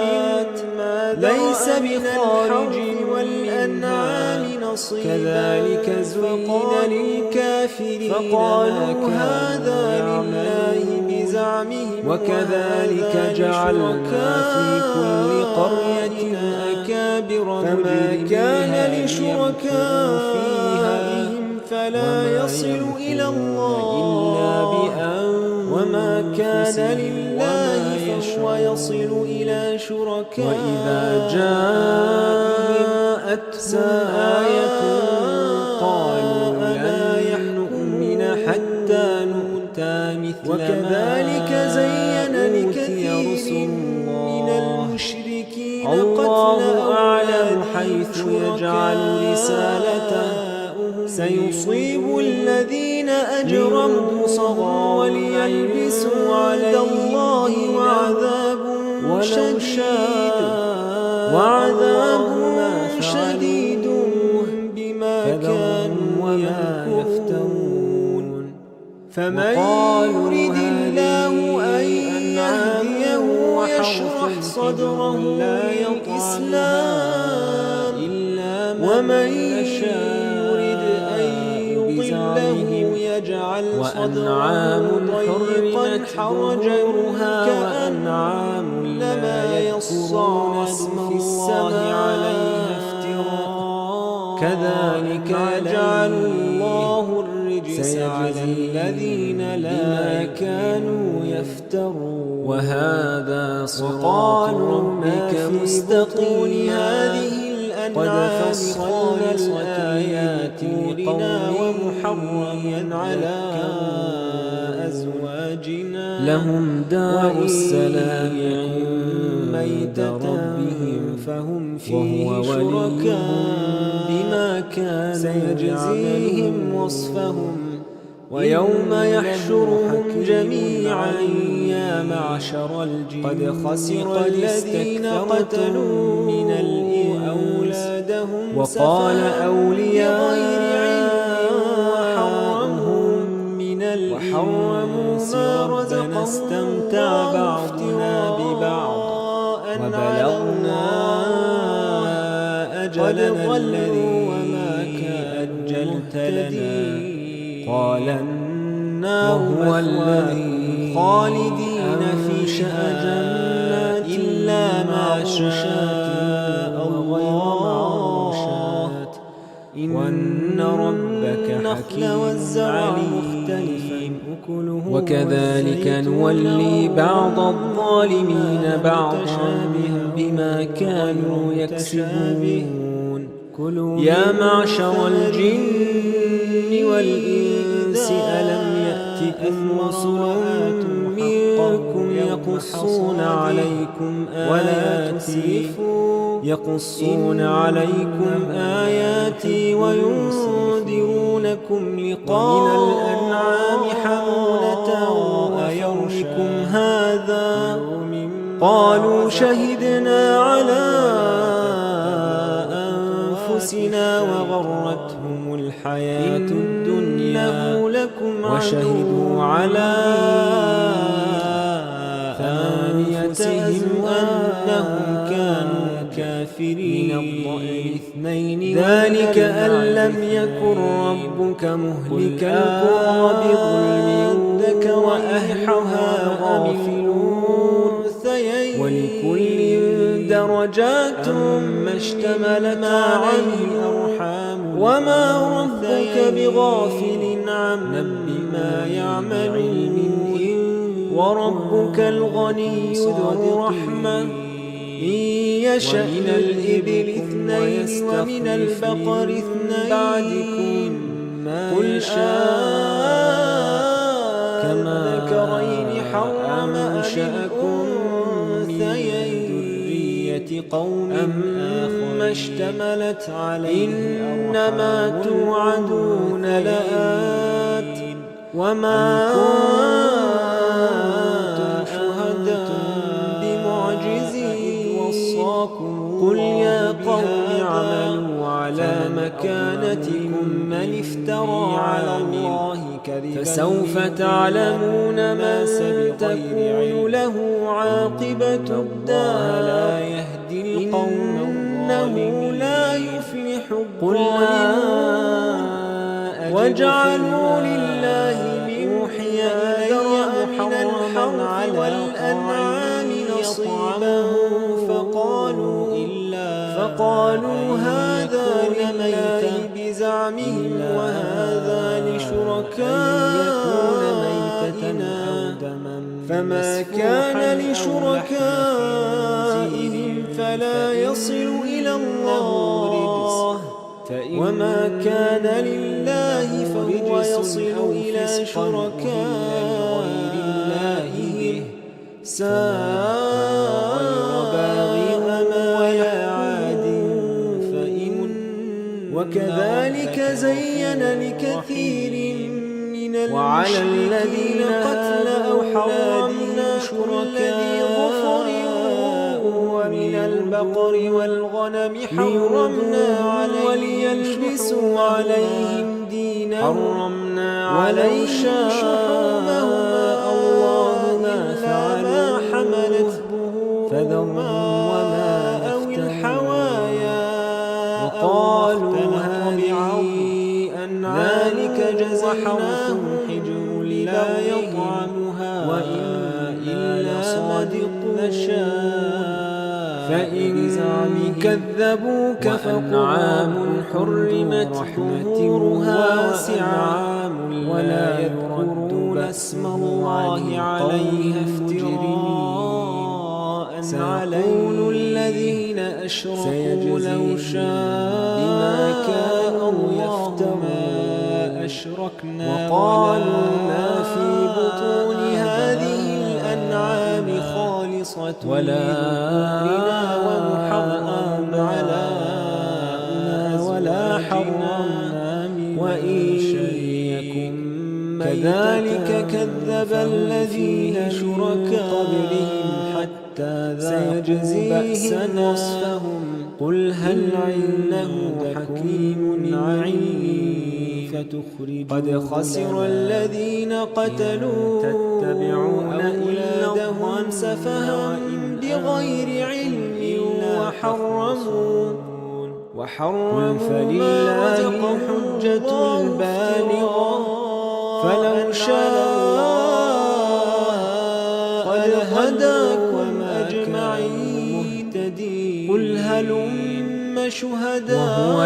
مما ليس بخارج والأنعام نصيبا كذلك زين للكافرين فقالوا هذا لله بزعمهم وكذلك جعلنا في كل قرية أكابر فما كان لشركاء فيها فلا يصل إلى الله إلا بأن وما كان لله فهو يصل إلى شركاء وإذا جاءتهم آية قالوا لا نؤمن حتى نؤتى مثل وكذلك زين لكثير من المشركين الله أعلم حيث يجعل رسالته سيصيب الذين أجرموا صغرا وليلبسوا على الله وعذاب شديد بما كانوا يفترون فمن يريد الله أن يهديه يشرح صدره للإسلام ومن يريد أن يضله يجعل صدره ضيقا حرجا كأنعام لما يصعد في السماء عليها افتراء كذلك يجعل الله الرجس على الذين لا كانوا يفترون وهذا صراط ربك مستقيم هذه قد فصلنا الآيات لقوم ومحرما على أزواجنا لهم دار السلام عند ربهم فهم فيه شركاء بما كانوا سيجزيهم وصفهم ويوم يحشرهم جميعا يا معشر الجن قد خسر الذين قتلوا من أولادهم وقال أولياءهم من الإنس ربنا استمتع بعضنا ببعض وبلغنا أجلنا الذي أجلت لنا قال النار هو الذي خالدين فيها جنات إلا ما شاء الله إن ربك حكيم عليم وكذلك نولي بعض الظالمين بعضا بما كانوا يكسبون يا معشر الجن والإنس ألم يأتكم رسل منكم يقصون عليكم آياتي وينذرونكم لقاء الأنعام حمولة أيومكم هذا قالوا شهدنا على أنفسنا وغرتهم الحياة الدنيا وشهدوا على ثانيتهم أنهم كانوا كافرين ذلك أن لم يكن ربك مهلك القرى بظلم وأهلها غافلون ولكل درجات ما اشتملت عليه الأرحام وما ربك بغافل عما يعملون وربك الغني ذو الرحمة إن يشأ من الإبل 2 ومن البقر 2 بعدكم قل كما ذكرين حرم أنشأكم من ذرية قوم أما اشتملت عليه إنما توعدون لآت وما قل يا قوم اعملوا على مكانتكم من افترى على الله كذبا فسوف تعلمون من تكون له عاقبة الدار لا يهدي القوم إنه لا يفلح الظالمون وجعلوا لله موحي إلي من الحرث والأنعام نصيبا فقالوا هذا لله بزعمهم وهذا لشركائنا فما كان لشركائهم فلا يصل إلى الله وما كان لله فهو يصل إلى شركائهم وكذلك زين لكثير من وعلى الذين قتلوا حرمنا شركاء ظفر ومن البقر والغنم حرمنا وليلبسوا عليهم دينهم حرمنا عليهم شحومهما الله ما حملت فذرهم وما أو الحوايا وقالوا ذلك جزاهم حجر لا يطعمها إلا صادقون فإن كذبوك فأنعام حرمت ظهورها وسعام ولا يذكرون اسم الله عليها افتراء سيقول الذين أشركوا لو شاء بما كانوا يفترون وقالوا ما في بطون هذه الأنعام خالصة ولا ومحرم على ولا حرمنا وإن يكن كذلك كذب الذين قبلهم حتى سيجزيهم وصفهم قل هل عنده حكيم عليم قد خسر الذين قتلوا أولادهم سفها بغير علم وحرموا ما رزقهم حجة البالغة فلو شاء لهداكم أجمعين قل هلم شهداءكم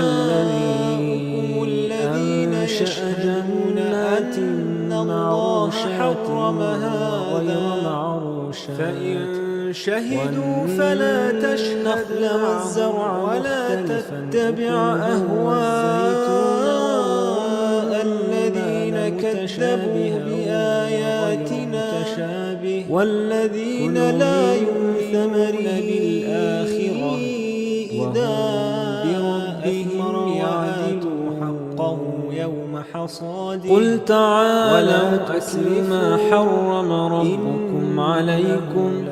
الذين يشهدون أن الله حرمها غير معروشة فإن شهدوا فلا تشهد والزرع ولا تتبع أهواء الذين كذبوا بآياتنا والذين لا يؤمنون بالآخرة إذا بربهم يعدلوا حقه يوم حصاده قل تعالوا أتل ما حرم ربكم عليكم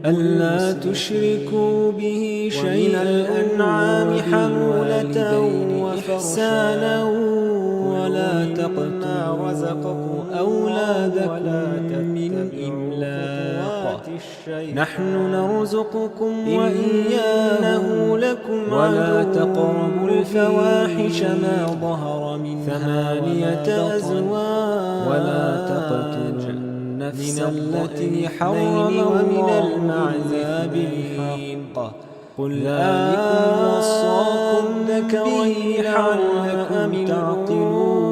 ألا تشركوا به شيئا من الأنعام حمولة وفرسانا ولا تقتلوا رزقكم أولادكم من إملاق نحن نرزقكم وإياهم لكم ولا تقربوا الفواحش ما ظهر منها 8 أزواج ولا تقتلوا النفس التي حرم ومن المعذاب بالحق قل ذلكم وصاكم به لعلكم تعقلون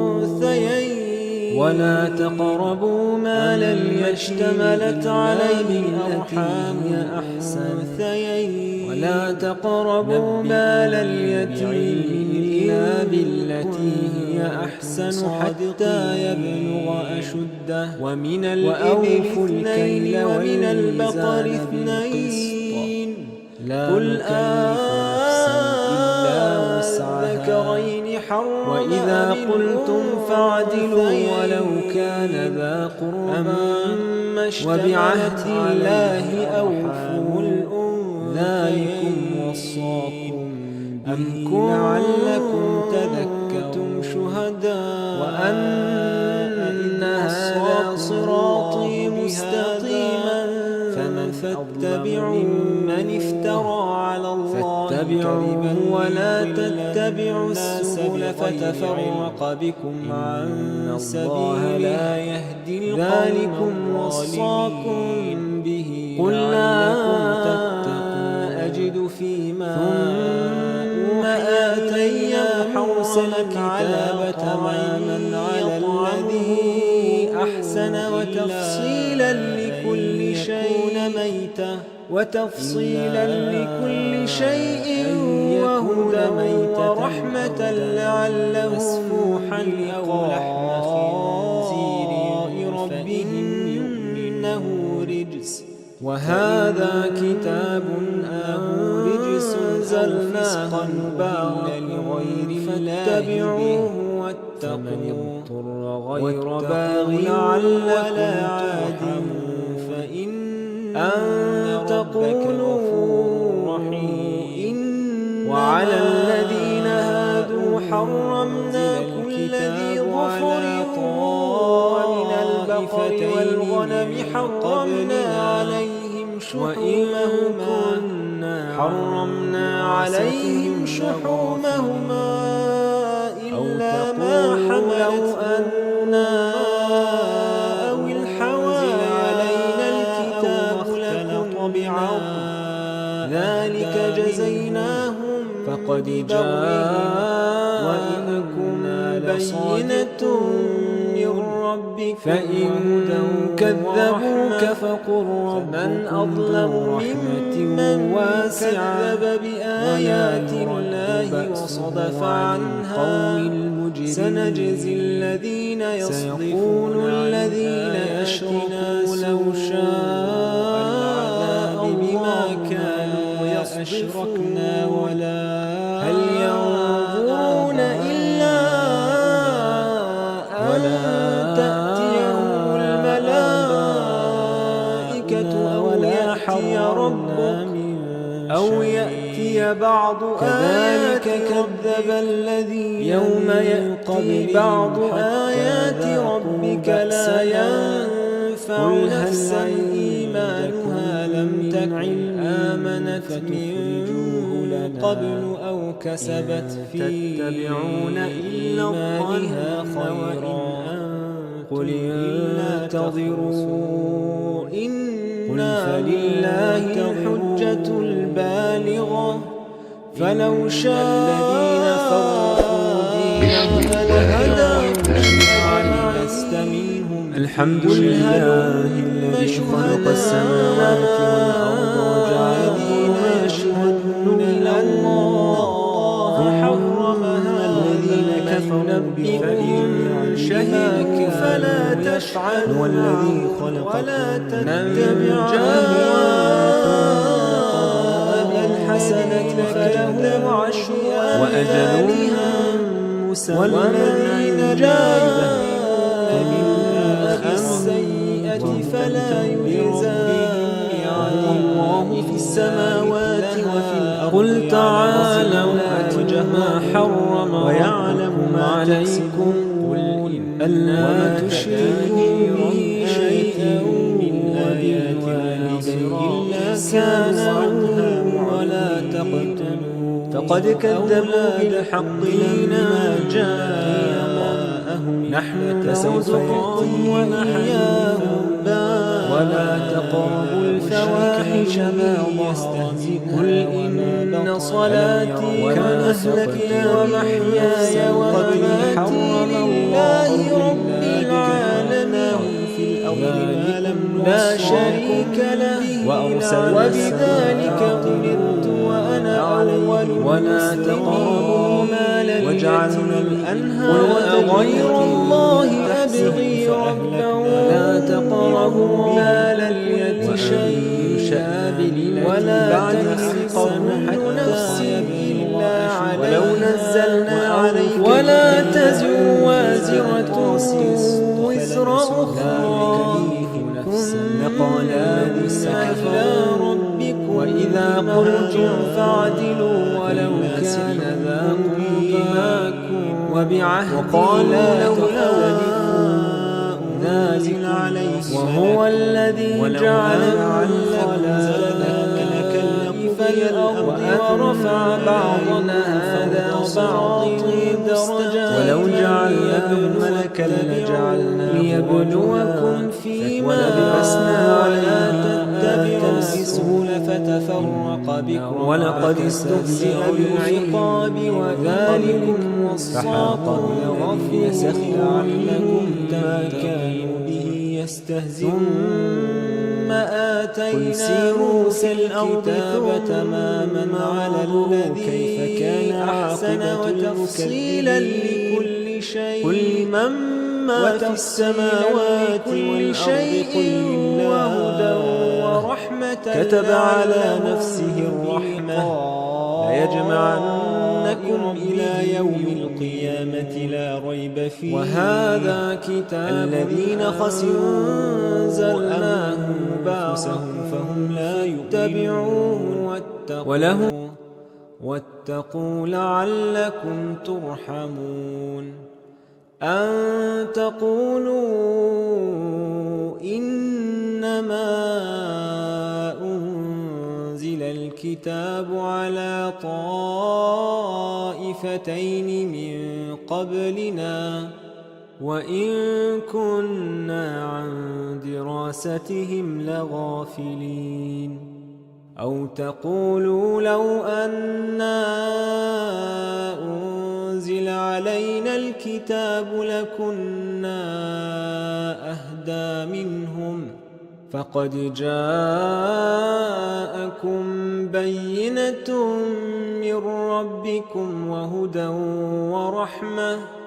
ولا تقربوا مال اشتملت عليه الأرحام ولا تقربوا مال اليتيم إلا بالتي هي أحسن حتى يبلغ أشده وأوفوا الكيل ومن البقر 2 قل ذكرين حرم وإذا قلتم فاعدلوا ولو كان ذا قربى وبعهد الله أوفوا ذلكم وصاكم به لعلكم تذكرون شهداء وأن هذا صراطي مستقيما فاتبعوا من افترى على الله كذبا ولا تتبعوا السبل فتفرق بكم عن سبيله لا يهدي ذلكم وصاكم به قل لا أجد فيما ثم آتينا موسى الكتاب تماما على الذي أحسن وتفصيلا لكل شيء وهدى ورحمة لعلهم يفلحون إنه رجس وهذا كتاب رجس أنزلناه مباركا فاتبعوه واتقوا غير باغ ولا عاد فإن تقولوا وعلى الذين هادوا حرمنا كل ذي ظفر ومن البقر والغنم حرمنا عليهم شحومهما إلا ما حملت أننا أو الحوايا علينا الكتاب لكن ذلك جزيناهم فقد جاء وإنكم بينة من ربكم فإن كذبوك فقل من أظلم ممن كذب بآيات الله وصدف عنها سنجزي الذين يصدفون الذين أشركوا لو شاء بما كانوا يصدفون ولا هل ينظرون إلا أن يأتي ربك أو يأتي بعض آيات كذب الذي يوم يأتي بعض آيات ربك لا ينفع نفسا إيمانها لم تكن آمنت من قبل أو كسبت في إيمانها خيرا قل انتظروا إنا لله الحجة البالغة فلو شاء الذين فرقوا دينهم لهداهم لست منهم الحمد لله الذي خلق السماوات والأرض وجعلهما يشهدون إلى الله حرمها الذين كفروا بفإن شهدوا فلا تفعلوا والذي خلق ولا تتبعوا الحسنة فله عشر وأجلها والذين جاءوا بالسيئة فلا يجزى الله في السماوات وفي الأرض قل تعالوا أتل ما حرم ويعلم ما عليكم ألا تشركوا به شيئا من آيات والديه إلا كان ولا تقتلوا فقد كذبوا بالحق لما جاءهم نحن نرزقهم ونحياهم ولا تقربوا الفواحش ما ظهر قل إن صلاتي ونسكي ومحياي ومماتي لله رب العالمين في الأرض لا شريك له وبذلك أمرت وأنا أول ولا تقربوا مال اليتيم وجعلنا غير الله أبغي ربا ولا تقربوا مال اليتيم شيئا ولا تسرقوا نفس إلا عليه ولا تزر وازرة وزر أخرى ثم إلى ربكم وإذا قلتم فاعدلوا ولو كان ذا قربى وبعهده لولا نازل عليه وهو الذي جعل لك الأرض ورفع بعضنا هذا بعض درجات ولو جعلناه ملكا لجعلناه ليبلوكم فيما لبسنا ولا تتبعوا السبل فتفرق بكم ولقد استهزئ بالعقاب وذلكم وصاكم لغفر لعلكم تذكرون به يستهزئون آتينا موسى الكتاب تماما على الذي كان أحسن وتفصيلا لكل شيء قل من ما في السماوات والأرض وهدى ورحمة كتب على نفسه الرحمة ليجمعنكم إلى يوم القيامة لا ريب فيه وهذا كتاب الذين خسروا أنزلناه أنفسهم فهم لا يتبعون واتقوا لعلكم ترحمون أن تقولوا إنما أنزل الكتاب على طائفتين من قبلنا وإن كنا عن دراستهم لغافلين أو تقولوا لو أنا أنزل علينا الكتاب لكنا أهدى منهم فقد جاءكم بينة من ربكم وهدى ورحمة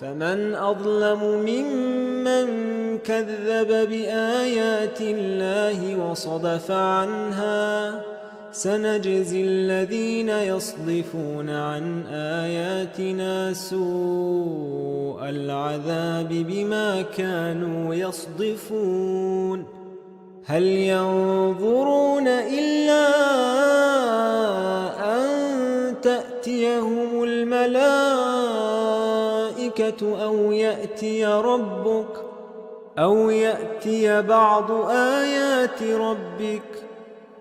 فمن أظلم ممن كذب بآيات الله وصدف عنها سنجزي الذين يصدفون عن آياتنا سوء العذاب بما كانوا يصدفون هل ينظرون إلا أن تأتيهم الملائكة أو يأتي بعض آيات ربك.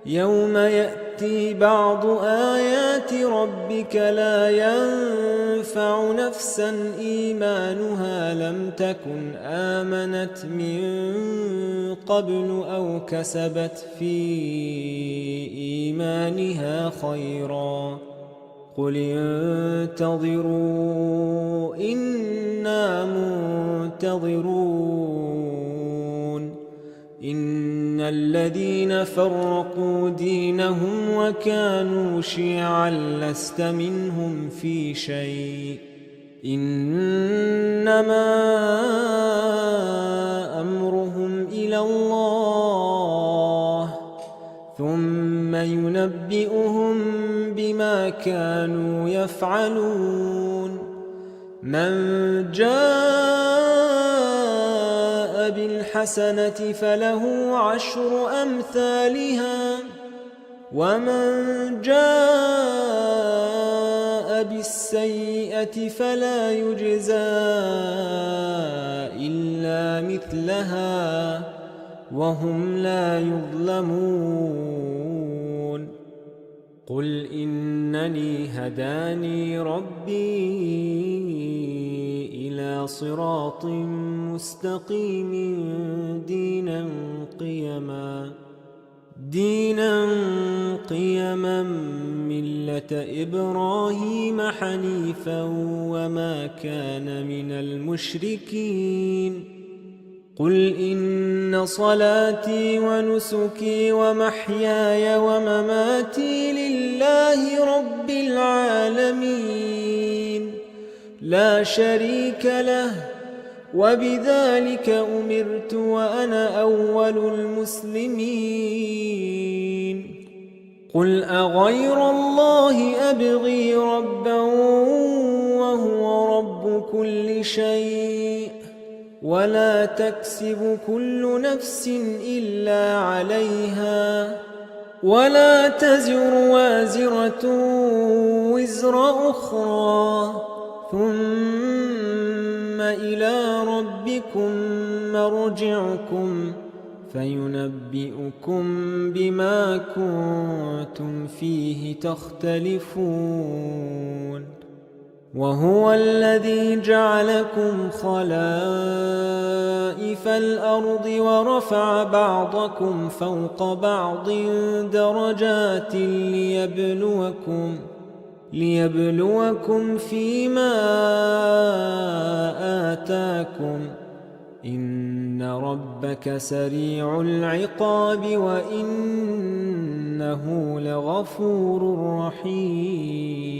يوم يأتي بعض آيات ربك لا ينفع نفسا إيمانها لم تكن آمنت من قبل أو كسبت في إيمانها خيرا. قل انتظروا إنا منتظرون. إن الذين فرقوا دينهم وكانوا شيعا لست منهم في شيء إنما أمرهم إلى الله ثم ينبئهم بما كانوا يفعلون. من جاء بالحسنة فله 10 أمثالها ومن جاء بالسيئة فلا يجزى إلا مثلها وهم لا يظلمون. قل إنني هداني ربي إلى صراط مستقيم دينا قيما ملة إبراهيم حنيفا وما كان من المشركين. قل إن صلاتي ونسكي ومحياي ومماتي لله رب العالمين لا شريك له وبذلك أمرت وأنا أول المسلمين. قل أغير الله أبغي ربا وهو رب كل شيء ولا تكسب كل نفس إلا عليها ولا تزر وازرة وزر أخرى ثم إلى ربكم مرجعكم فينبئكم بما كنتم فيه تختلفون. وهو الذي جعلكم خلائف الأرض ورفع بعضكم فوق بعض درجات ليبلوكم فيما آتاكم إن ربك سريع العقاب وإنه لغفور رحيم.